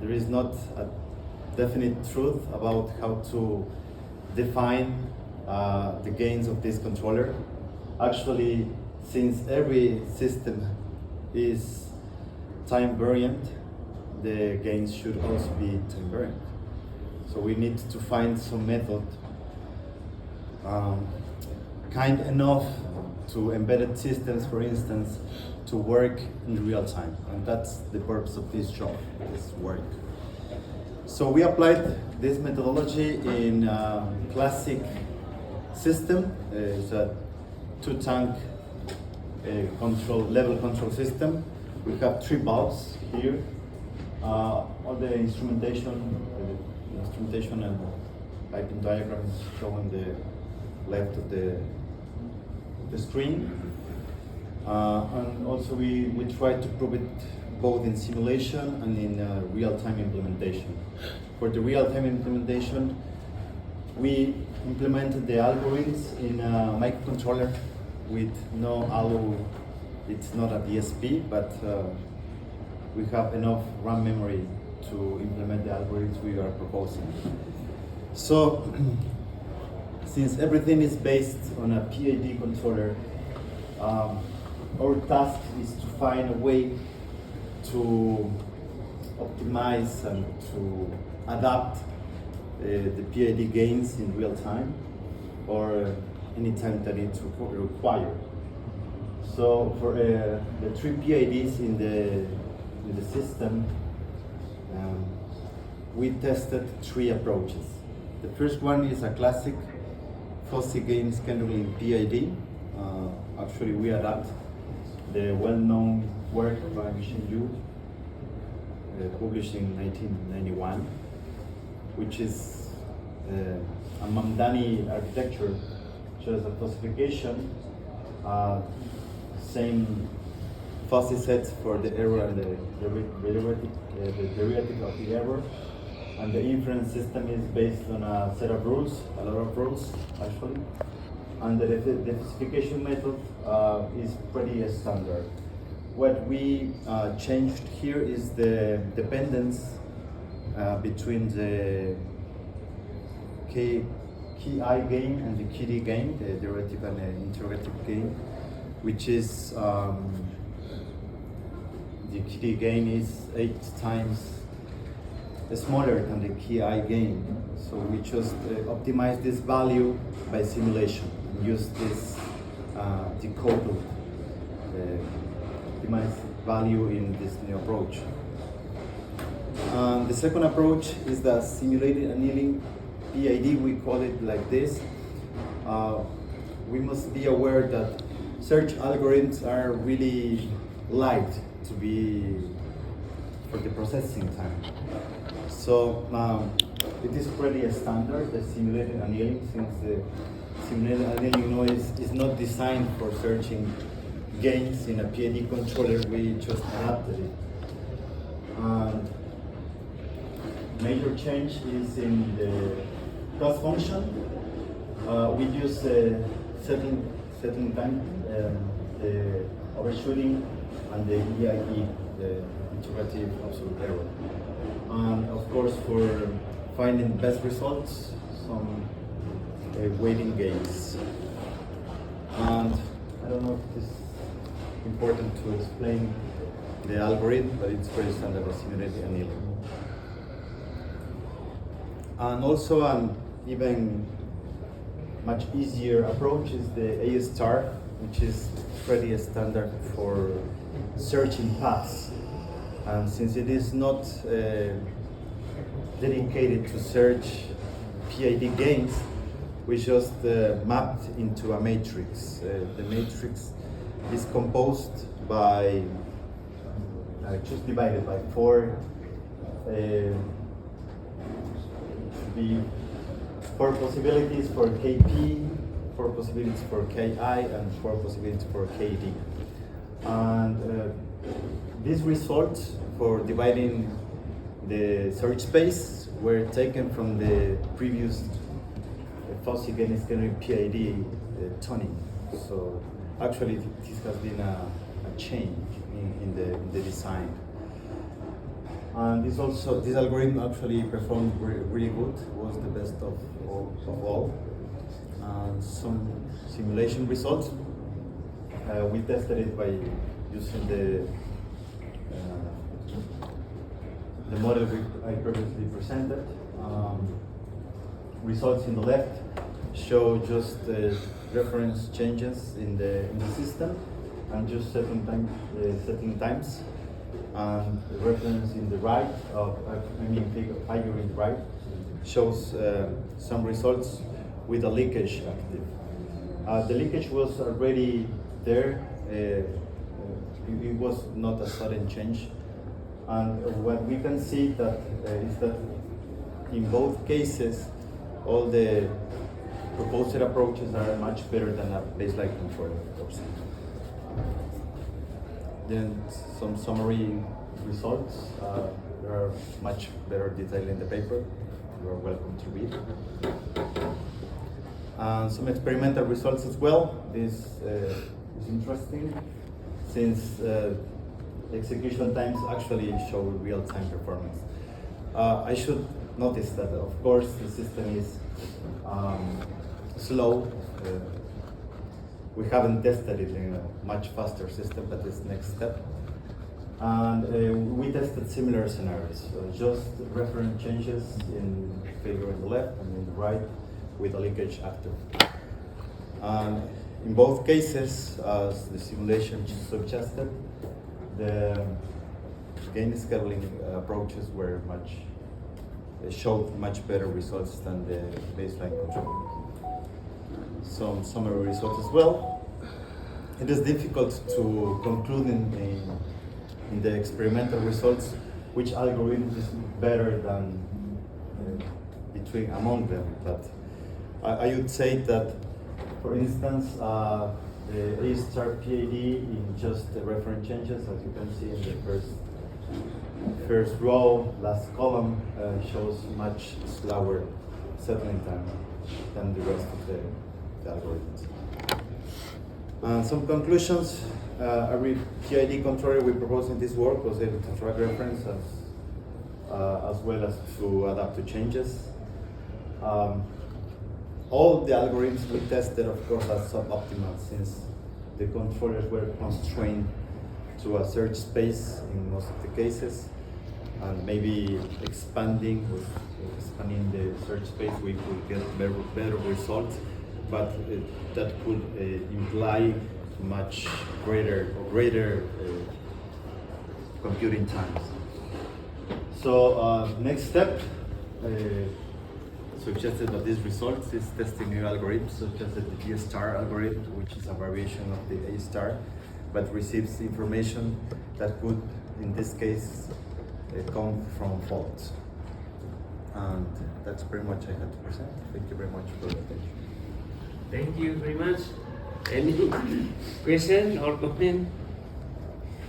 is not a definite truth about how to define the gains of this controller. Actually, since every system is time variant, the gains should also be time variant. So we need to find some method kind enough to embedded systems, for instance, to work in real time. And that's the purpose of this job, this work. So we applied this methodology in a classic system. It's a two-tank level control system. We have 3 valves here. All the instrumentation and piping diagram is shown the left of the screen. And also we try to prove it both in simulation and in real-time implementation. For the real-time implementation, we implemented the algorithms in a microcontroller with no allo. It's not a DSP, but we have enough RAM memory to implement the algorithms we are proposing. So, since everything is based on a PID controller, our task is to find a way to optimize and to adapt the PID gains in real time or any time that it's required. So for the 3 PIDs in the system, we tested 3 approaches. The first one is a classic fuzzy gain scheduling PID. Actually, we adapt the well-known work by Michel Yu, published in 1991, which is a Mamdani architecture, shows a classification, same fuzzy sets for the error and the derivative of the error, and the inference system is based on a set of rules, a lot of rules actually, and the classification method is pretty standard. What we changed here is the dependence between the KI gain and the KD gain, the derivative and the interrogative gain, which is the KD gain is 8 times smaller than the KI gain. So we just optimize this value by simulation and use this decoupled optimized value in this new approach. The second approach is the simulated annealing PID. We call it like this. We must be aware that search algorithms are really light to be for the processing time. So it is pretty standard, the simulated annealing, since the simulated annealing is not designed for searching gains in a PID controller. We just adapted it. And major change is in the cost function. We use settling time, the overshooting, and the EIE, the interrogative absolute error. And of course, for finding best results, some weighting gains. And I don't know if this is important to explain the algorithm, but it's very standard for simulated annealing. And also an even much easier approach is the A star, which is pretty standard for searching paths. And since it is not dedicated to search PID gains, we just mapped into a matrix. The matrix is composed by, just divided by 4, should be 4 possibilities for KP, 4 possibilities for KI, and 4 possibilities for KD. And these results for dividing the search space were taken from the previous fuzzy gain scheduling PID tuning. So actually this has been a change in the design. And this algorithm actually performed really good. Was the best of all. And some simulation results. We tested it by using the model I previously presented. Results in the left show just reference changes in the system and just setting times. And the reference in the right, figure in the right, shows some results with a leakage active. The leakage was already there. It was not a sudden change. And what we can see is that in both cases, all the proposed approaches are much better than a baseline control, of course. Then some summary results. There are much better detail in the paper. You are welcome to read. And some experimental results as well. This is interesting since execution times actually show real-time performance. I should notice that, of course, the system is slow. We haven't tested it in a much faster system, but it's next step. And we tested similar scenarios, just reference changes in figure in the left and in the right with a leakage active. And in both cases, as the simulation suggested, the gain scaling approaches showed much better results than the baseline control. Some summary results as well. It is difficult to conclude in the experimental results which algorithm is better than among them. But I would say that, for instance, the A-star PID in just the reference changes, as you can see in the first row, last column, shows much slower settling time than the rest of the algorithms. And some conclusions. Every PID controller we proposed in this work was able to track reference as well as to adapt to changes. All the algorithms we tested, of course, are suboptimal since the controllers were constrained to a search space in most of the cases, and maybe expanding the search space we could get better results, but that could imply much greater computing times. So next step suggested that these results is testing new algorithms, such as the D-star algorithm, which is a variation of the A-star, but receives information that could, in this case, come from faults. And that's pretty much I had to present. Thank you very much for the attention. Thank you very much. Any question or comment?